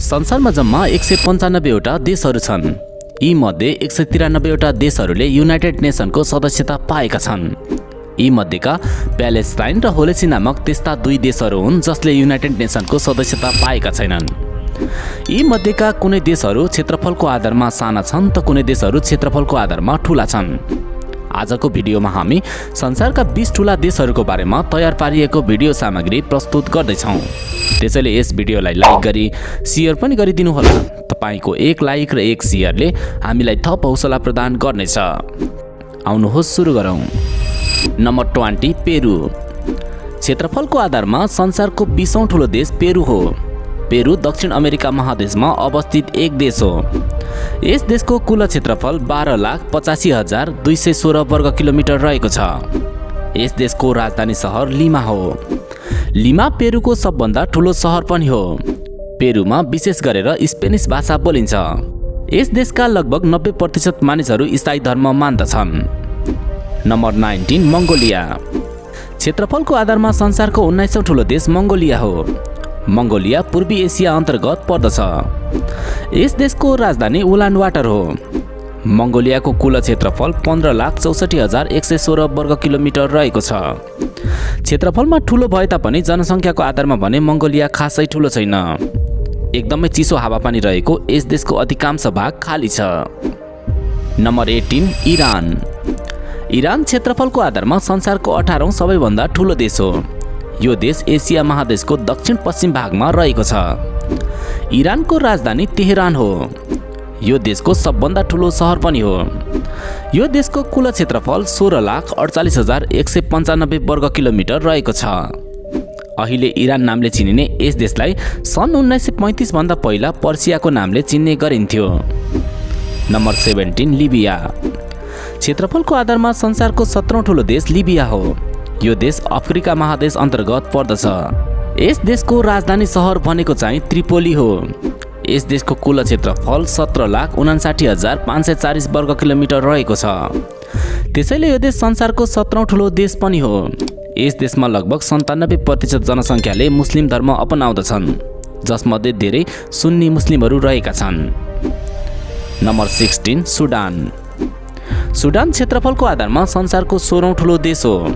संसारमा जम्मा 195 वटा देशहरू छन्। यी मध्ये 193 वटा देशहरूले युनाइटेड नेसनको सदस्यता पाएका छन्। यी मध्येका प्यालेस्टाइन र होलेसी नामक त्यस्ता दुई देशहरू हुन् जसले युनाइटेड नेसनको सदस्यता पाएका छैनन्। यी मध्येका कुनै देशहरू क्षेत्रफलको आधारमा साना छन् त कुनै देशहरू क्षेत्रफलको आधारमा ठूला छन्। आजको भिडियोमा हामी संसारका 20 ठूला देशहरूको बारेमा तयार पारिएको भिडियो सामग्री प्रस्तुत गर्दैछौँ। त्यसैले यस भिडियोलाई लाइक गरी शेयर पनि गरिदिनु होला। तपाईको एक लाइक र एक शेयरले हामीलाई थप हौसला प्रदान गर्नेछ। आउनुहोस् सुरु गरौँ। Number 20 Peru. क्षेत्रफलको आधारमा संसारको 20औं ठूलो देश पेरु हो। पेरु दक्षिण अमेरिका महादेशमा अवस्थित एक देश हो। यस देशको कुल क्षेत्रफल 12,85,216 वर्ग किलोमिटर रहेको छ। यस देशको राजधानी शहर लिमा हो। लिमा पेरुको सबभन्दा ठूलो शहर पनि हो। पेरुमा विशेष गरेर स्पेनिस भाषा बोलिन्छ। यस देशका लगभग 90% मानिसहरू ईसाई धर्म मान्दछन्। नम्बर 19 मङ्गोलिया। क्षेत्रफलको आधारमा संसारको 19औं ठूलो देश मङ्गोलिया हो। मङ्गोलिया पूर्वी एसिया अन्तर्गत पर्दछ। यस देशको राजधानी उलानबाटर हो। मङ्गोलियाको कुल क्षेत्रफल 15,64,116 वर्ग किलोमिटर रहेको छ। क्षेत्रफलमा ठूलो भए तापनि जनसङ्ख्याको आधारमा भने मङ्गोलिया खासै ठूलो छैन। एकदमै चिसो हावापानी रहेको यस देशको अधिकांश भाग खाली छ। Number 18 Iran. इरान क्षेत्रफलको आधारमा संसारको 18औं सबैभन्दा ठूलो देश हो। यो देश एसिया महादेशको दक्षिण पश्चिम भागमा रहेको छ। इरानको राजधानी तेहरान हो। यो देशको सबभन्दा ठूलो सहर पनि हो। यो देशको कुल क्षेत्रफल 16,48,195 वर्ग किलोमिटर रहेको छ। अहिले इरान नामले चिनिने यस देशलाई सन् 1935 भन्दा पहिला पर्सियाको नामले चिन्ने गरिन्थ्यो। नम्बर 17 लिबिया। क्षेत्रफलको आधारमा संसारको 17औं ठूलो देश लिबिया हो। यो देश अफ्रिका महादेश अन्तर्गत पर्दछ। यस देशको राजधानी सहर भनेको चाहिँ त्रिपोली हो। यस देशको कुल क्षेत्रफल 17,59,540 वर्ग किलोमिटर रहेको छ। त्यसैले यो देश संसारको 17औं ठूलो देश पनि हो। यस देशमा लगभग 97% जनसङ्ख्याले मुस्लिम धर्म अपनाउँदछन्, जसमध्ये धेरै सुन्नी मुस्लिमहरू रहेका छन्। Number 16 Sudan. सुडान क्षेत्रफलको आधारमा संसारको 16औं ठूलो देश हो।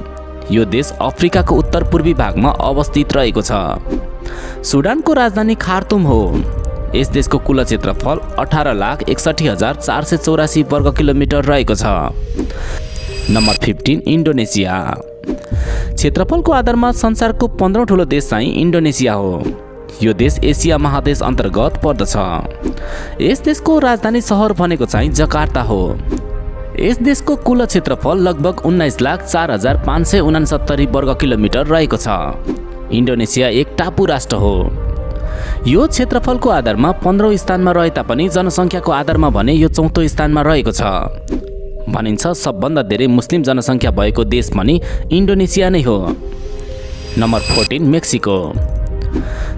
यो देश अफ्रिकाको उत्तर पूर्वी भागमा अवस्थित रहेको छ। सुडानको राजधानी खार्तुम हो। यस देशको कुल क्षेत्रफल 18,61,484 वर्ग किलोमिटर रहेको छ। नम्बर 15 इन्डोनेसिया। क्षेत्रफलको आधारमा संसारको 15औं ठूलो देश चाहिँ इन्डोनेसिया हो। यो देश एसिया महादेश अन्तर्गत पर्दछ। यस देशको राजधानी सहर भनेको चाहिँ जकार्ता हो। यस देशको कुल क्षेत्रफल लगभग 19,04,569 वर्ग किलोमिटर रहेको छ। इन्डोनेसिया एक टापु राष्ट्र हो। यो क्षेत्रफलको आधारमा 15औं स्थानमा रहे तापनि जनसङ्ख्याको आधारमा भने यो 4औं स्थानमा रहेको छ। भनिन्छ सबभन्दा धेरै मुस्लिम जनसङ्ख्या भएको देश पनि इन्डोनेसिया नै हो। Number 14 Mexico.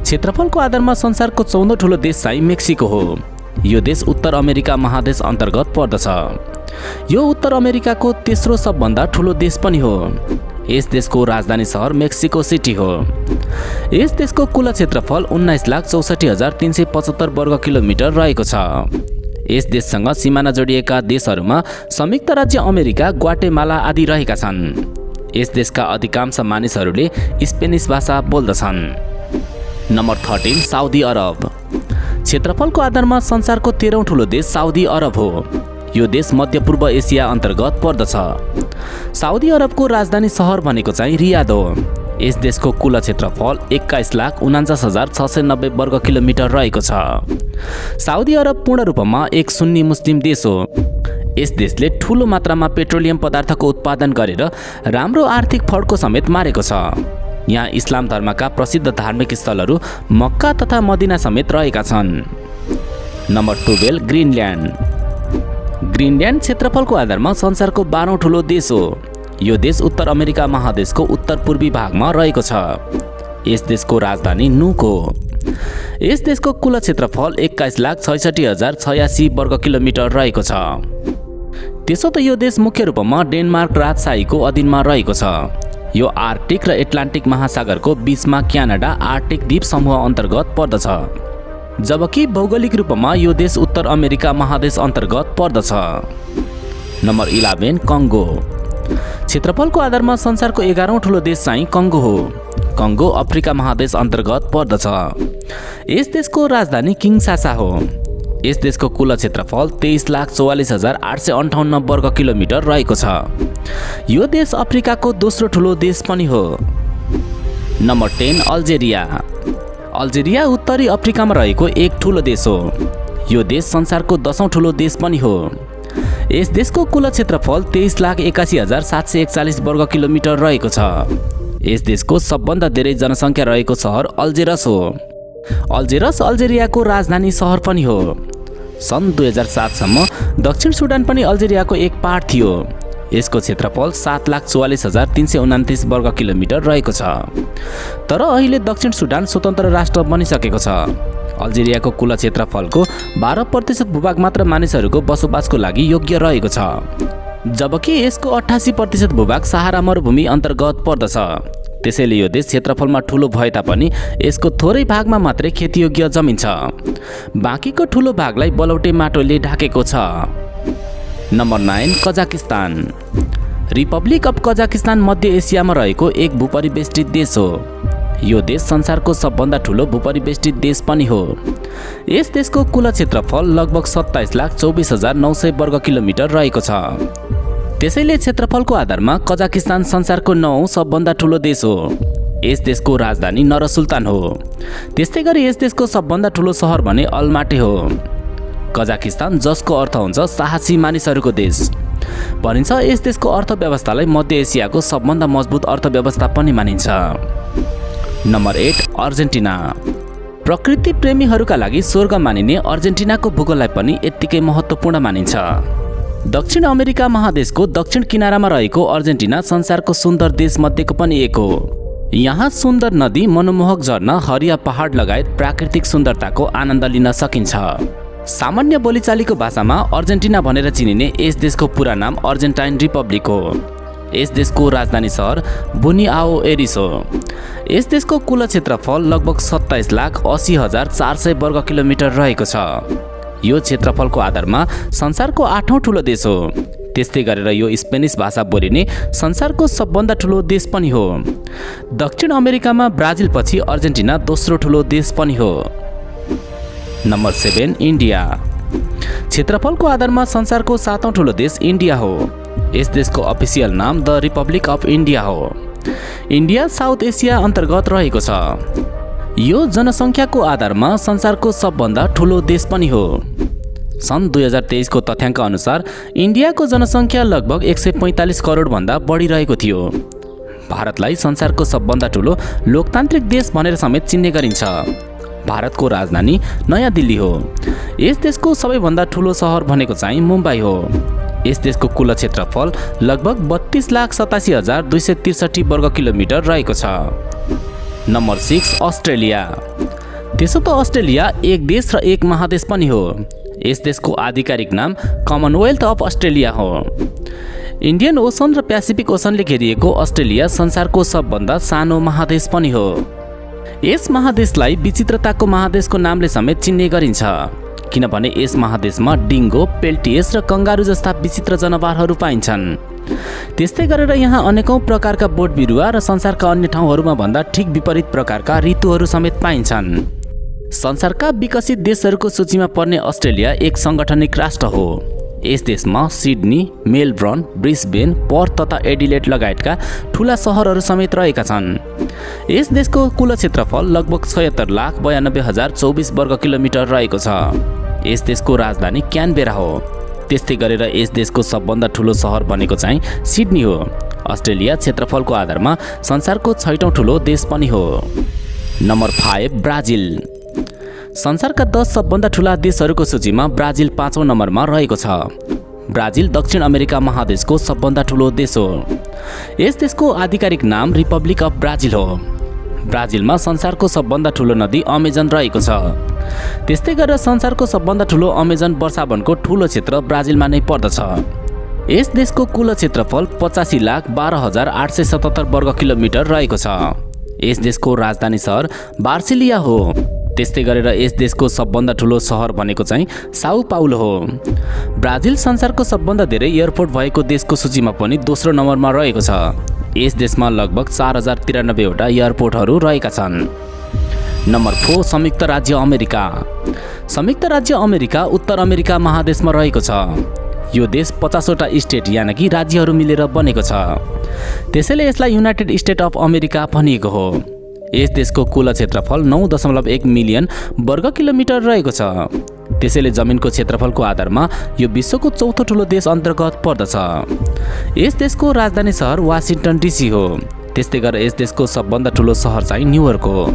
क्षेत्रफलको आधारमा संसारको 14औं ठूलो देश चाहिँ मेक्सिको हो। यो देश उत्तर अमेरिका महादेश अन्तर्गत पर्दछ। यो उत्तर अमेरिकाको तेस्रो सबभन्दा ठूलो देश पनि हो। यस देशको राजधानी सहर मेक्सिको सिटी हो। यस देशको कुल क्षेत्रफल 19,64,375 वर्ग किलोमिटर रहेको छ। यस देशसँग सिमाना जोडिएका देशहरूमा संयुक्त राज्य अमेरिका, ग्वाटेमाला आदि रहेका छन्। यस देशका अधिकांश मानिसहरूले स्पेनिस भाषा बोल्दछन्। Number 13 Saudi Arab. क्षेत्रफलको आधारमा संसारको 13औं ठूलो देश साउदी अरब हो। यो देश मध्यपूर्व एसिया अन्तर्गत पर्दछ। साउदी अरबको राजधानी सहर भनेको चाहिँ रियाद हो। यस देशको कुल क्षेत्रफल 21,49,690 वर्ग किलोमिटर रहेको छ। साउदी अरब पूर्ण रूपमा एक सुन्नी मुस्लिम देश हो। यस देशले ठूलो मात्रामा पेट्रोलियम पदार्थको उत्पादन गरेर राम्रो आर्थिक फड्को समेत मारेको छ। यहाँ इस्लाम धर्मका प्रसिद्ध धार्मिक स्थलहरू मक्का तथा मदिना समेत रहेका छन्। Number 12 Greenland. ग्रिनल्यान्ड क्षेत्रफलको आधारमा संसारको 12औं ठूलो देश हो। यो देश उत्तर अमेरिका महादेशको उत्तर पूर्वी भागमा रहेको छ। यस देशको राजधानी नुक हो। यस देशको कुल क्षेत्रफल 21,66,086 वर्ग किलोमिटर रहेको छ। त्यसो त यो देश मुख्य रूपमा डेनमार्क राजशाहीको अधीनमा रहेको छ। यो आर्कटिक र एटलान्टिक महासागरको बीचमा क्यानाडा आर्कटिक द्वीप समूह अन्तर्गत पर्दछ। जबकि भौगोलिक रूपमा यो देश उत्तर अमेरिका महादेश अन्तर्गत पर्दछ। नम्बर 11 कङ्गो। क्षेत्रफलको आधारमा संसारको 11औं ठुलो देश चाहिँ कङ्गो हो। कङ्गो अफ्रिका महादेश अन्तर्गत पर्दछ। यस देशको राजधानी किन्सासा हो। यस देशको कुल क्षेत्रफल 23,44,858 वर्ग किलोमिटर रहेको छ। यो देश अफ्रिकाको दोस्रो ठुलो देश पनि हो। Number 10 Algeria. अल्जेरिया उत्तरी अफ्रिकामा रहेको एक ठुलो देश हो। यो देश संसारको 10औं ठुलो देश पनि हो। यस देशको कुल क्षेत्रफल 23,81,741 वर्ग किलोमिटर रहेको छ। यस देशको सबभन्दा धेरै जनसङ्ख्या रहेको सहर अल्जेरस हो। अल्जेरस अल्जेरियाको राजधानी सहर पनि हो। सन् 2007 सम्म दक्षिण सुडान पनि अल्जेरियाको एक पार्ट थियो। यसको क्षेत्रफल 7,44,329 वर्ग किलोमिटर रहेको छ। तर अहिले दक्षिण सुडान स्वतन्त्र राष्ट्र बनिसकेको छ। अल्जेरियाको कुल क्षेत्रफलको 12% भूभाग मात्र मानिसहरूको बसोबासको लागि योग्य रहेको छ, जबकि यसको 88% भूभाग सहारा मरुभूमि अन्तर्गत पर्दछ। त्यसैले यो देश क्षेत्रफलमा ठुलो भए तापनि यसको थोरै भागमा मात्रै खेतीयोग्य जमिन छ। बाँकीको ठुलो भागलाई बलौटे माटोले ढाकेको छ। Number 9 Kazakhstan. Republic of Kazakhstan मध्य एसियामा रहेको एक भूपरिवेष्टित देश हो। यो देश संसारको सबभन्दा ठुलो भूपरिवेष्टित देश पनि हो। यस देशको कुल क्षेत्रफल लगभग 27,24,900 वर्ग किलोमिटर रहेको छ। त्यसैले क्षेत्रफलको आधारमा कजाकिस्तान संसारको 9औं सबभन्दा ठुलो देश हो। यस देशको राजधानी नरसुल्तान हो। त्यस्तै गरी यस देशको सबभन्दा ठुलो सहर भने अलमाटे हो। कजाकिस्तान जसको अर्थ हुन्छ साहसी मानिसहरूको देश भनिन्छ। यस देशको अर्थव्यवस्थालाई मध्य एसियाको सबभन्दा मजबुत अर्थव्यवस्था पनि मानिन्छ। Number 8 Argentina. प्रकृति प्रेमीहरूका लागि स्वर्ग मानिने अर्जेन्टिनाको भूगोललाई पनि यत्तिकै महत्त्वपूर्ण मानिन्छ। दक्षिण अमेरिका महादेशको दक्षिण किनारामा रहेको अर्जेन्टिना संसारको सुन्दर देशमध्येको पनि एक हो। यहाँ सुन्दर नदी, मनमोहक झरना, हरिया पहाड लगायत प्राकृतिक सुन्दरताको आनन्द लिन सकिन्छ। सामान्य बोलीचालीको भाषामा अर्जेन्टिना भनेर चिनिने यस देशको पुरा नाम अर्जेन्टाइन रिपब्लिक हो। यस देशको राजधानी सहर बुनिआओ एरिस हो। यस देशको कुल क्षेत्रफल लगभग 27,80,400 वर्ग किलोमिटर रहेको छ। यो क्षेत्रफलको आधारमा संसारको 8औं ठुलो देश हो। त्यस्तै गरेर यो स्पेनिस भाषा बोलिने संसारको सबभन्दा ठुलो देश पनि हो। दक्षिण अमेरिकामा ब्राजिलपछि अर्जेन्टिना दोस्रो ठुलो देश पनि हो। Number 7 India. क्षेत्रफलको आधारमा संसारको 7औं ठुलो देश इन्डिया हो। यस देशको अफिसियल नाम द रिपब्लिक अफ इन्डिया हो। इन्डिया साउथ एसिया अन्तर्गत रहेको छ। यो जनसङ्ख्याको आधारमा संसारको सबभन्दा ठुलो देश पनि हो। सन् 2023 को तथ्याङ्क अनुसार इन्डियाको जनसङ्ख्या लगभग 145 करोड भन्दा बढी रहेको थियो। भारतलाई संसारको सबभन्दा ठुलो लोकतान्त्रिक देश भनेर समेत चिन्ने गरिन्छ। भारतको राजधानी नयाँ दिल्ली हो। यस देशको सबैभन्दा ठुलो सहर भनेको चाहिँ मुम्बई हो। यस देशको कुल क्षेत्रफल लगभग 32,87,263 वर्ग किलोमिटर रहेको छ। Number 6 Australia. त्यसो त अस्ट्रेलिया एक देश र एक महादेश पनि हो। यस देशको आधिकारिक नाम कमनवेल्थ अफ अस्ट्रेलिया हो। इन्डियन ओसन र पेसिफिक ओसनले घेरिएको अस्ट्रेलिया संसारको सबभन्दा सानो महादेश पनि हो। यस महादेशलाई विचित्रताको महादेशको नामले समेत चिन्ने गरिन्छ, किनभने यस महादेशमा डिङ्गो, पेल्टियस र कंगारू जस्ता विचित्र जनावरहरू पाइन्छन्। त्यस्तै गरेर यहाँ अनेकौं प्रकारका बोट बिरुवा र संसारका अन्य ठाउँहरूमा भन्दा ठिक विपरीत प्रकारका ऋतुहरू समेत पाइन्छन्। संसारका विकसित देशहरूको सूचीमा पर्ने अस्ट्रेलिया एक सङ्गठनिक राष्ट्र हो। यस देशमा सिडनी, मेलबर्न, ब्रिस्बेन, पर्थ तथा एडिलेड लगायतका ठूला सहरहरू समेत रहेका छन्। यस देशको कुल क्षेत्रफल लगभग 76,92,024 वर्ग किलोमिटर रहेको छ। यस देशको राजधानी क्यानबेरा हो। त्यस्तै गरेर यस देशको सबभन्दा ठुलो सहर भनेको चाहिँ सिडनी हो। अस्ट्रेलिया क्षेत्रफलको आधारमा संसारको 6औं ठुलो देश पनि हो। Number 5 Brazil. संसारका 10 सबभन्दा ठुला देशहरूको सूचीमा ब्राजिल 5औं नम्बरमा रहेको छ। ब्राजिल दक्षिण अमेरिका महादेशको सबभन्दा ठुलो देश हो। यस देशको आधिकारिक नाम रिपब्लिक अफ ब्राजिल हो। ब्राजिलमा संसारको सबभन्दा ठुलो नदी अमेजन रहेको छ। त्यस्तै गरेर संसारको सबभन्दा ठुलो अमेजन वर्षावनको ठुलो क्षेत्र ब्राजिलमा नै पर्दछ। यस देशको कुल क्षेत्रफल 85,12,877 वर्ग किलोमिटर रहेको छ। यस देशको राजधानी सहर बार्सिलिया हो। त्यस्तै गरेर यस देशको सबभन्दा ठुलो सहर भनेको चाहिँ साउ पाउलो हो। ब्राजिल संसारको सबभन्दा धेरै एयरपोर्ट भएको देशको सूचीमा पनि दोस्रो नम्बरमा रहेको छ। यस देशमा लगभग 4093 वटा एयरपोर्टहरू रहेका छन्। नम्बर 4 संयुक्त राज्य अमेरिका। संयुक्त राज्य अमेरिका उत्तर अमेरिका महादेशमा रहेको छ। यो देश 50 वटा स्टेट यानि कि राज्यहरू मिलेर बनेको छ। त्यसैले यसलाई युनाइटेड स्टेट अफ अमेरिका भनिएको हो। यस देशको कुल क्षेत्रफल 9.1 मिलियन वर्ग किलोमिटर रहेको छ। त्यसैले जमिनको क्षेत्रफलको आधारमा यो विश्वको चौथो ठुलो देश अन्तर्गत पर्दछ। यस देशको राजधानी सहर वासिङ्टन डिसी हो। त्यस्तै गरेर यस देशको सबभन्दा ठुलो सहर चाहिँ न्युयोर्क हो।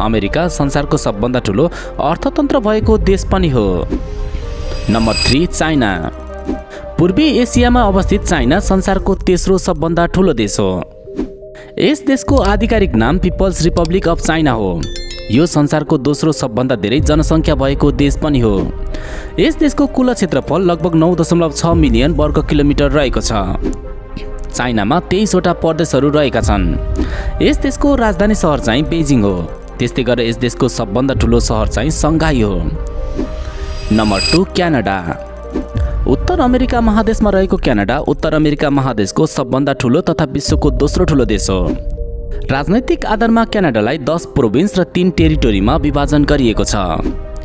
अमेरिका संसारको सबभन्दा ठुलो अर्थतन्त्र भएको देश पनि हो। Number 3 China. पूर्वी एसियामा अवस्थित चाइना संसारको तेस्रो सबभन्दा ठुलो देश हो। यस देशको आधिकारिक नाम पिपल्स रिपब्लिक अफ चाइना हो। यो संसारको दोस्रो सबभन्दा धेरै जनसङ्ख्या भएको देश पनि हो। यस देशको कुल क्षेत्रफल लगभग 9.6 मिलियन वर्ग किलोमिटर रहेको छ। चाइनामा 23 वटा प्रदेशहरू रहेका छन्। यस देशको राजधानी सहर चाहिँ बेजिङ हो। त्यस्तै गरेर यस देशको सबभन्दा ठुलो सहर चाहिँ सङ्घाई हो। Number 2 Canada. उत्तर अमेरिका महादेशमा रहेको क्यानाडा उत्तर अमेरिका महादेशको सबभन्दा ठुलो तथा विश्वको दोस्रो ठुलो देश हो। राजनैतिक आधारमा क्यानाडालाई 10 प्रोभिन्स र 3 टेरिटोरीमा विभाजन गरिएको छ।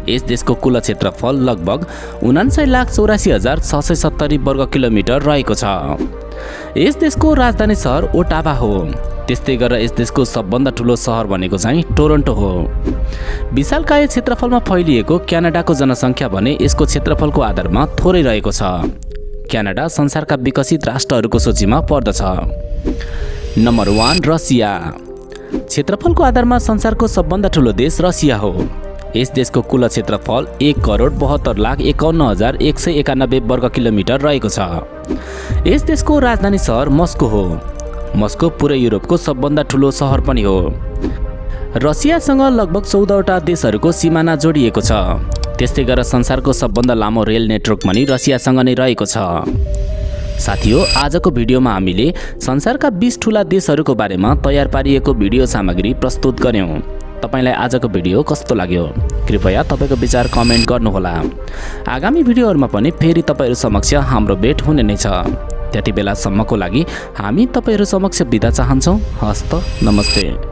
यस देशको कुल क्षेत्रफल लगभग 49,84,670 वर्ग किलोमिटर रहेको छ। यस देशको राजधानी सहर ओटावा हो। त्यस्तै गरेर यस देशको सबभन्दा ठुलो सहर भनेको चाहिँ टोरन्टो हो। विशालकाय क्षेत्रफलमा फैलिएको क्यानाडाको जनसङ्ख्या भने यसको क्षेत्रफलको आधारमा थोरै रहेको छ। क्यानाडा संसारका विकसित राष्ट्रहरूको सूचीमा पर्दछ। Number 1 Russia. क्षेत्रफलको आधारमा संसारको सबभन्दा ठुलो देश रसिया हो। यस देशको कुल क्षेत्रफल 1,72,51,191 वर्ग किलोमिटर रहेको छ। यस देशको राजधानी सहर मस्को हो। मस्को पुरै युरोपको सबभन्दा ठुलो सहर पनि हो। रसियासँग लगभग 14 वटा देशहरूको सिमाना जोडिएको छ। त्यस्तै गरेर संसारको सबभन्दा लामो रेल नेटवर्क पनि रसियासँग नै रहेको छ। साथीहो, आजको भिडियोमा हामीले संसारका 20 ठुला देशहरूको बारेमा तयार पारिएको भिडियो सामग्री प्रस्तुत गर्यौं। तपाईलाई आजको भिडियो कस्तो लाग्यो? कृपया तपाईको विचार कमेन्ट गर्नुहोला। आगामी भिडियोहरुमा पनि फेरि तपाईहरु समक्ष हाम्रो भेट हुने नै छ। त्यति बेलासम्मको लागि हामी तपाईहरु समक्ष बिदा चाहन्छौं। हस्त नमस्ते।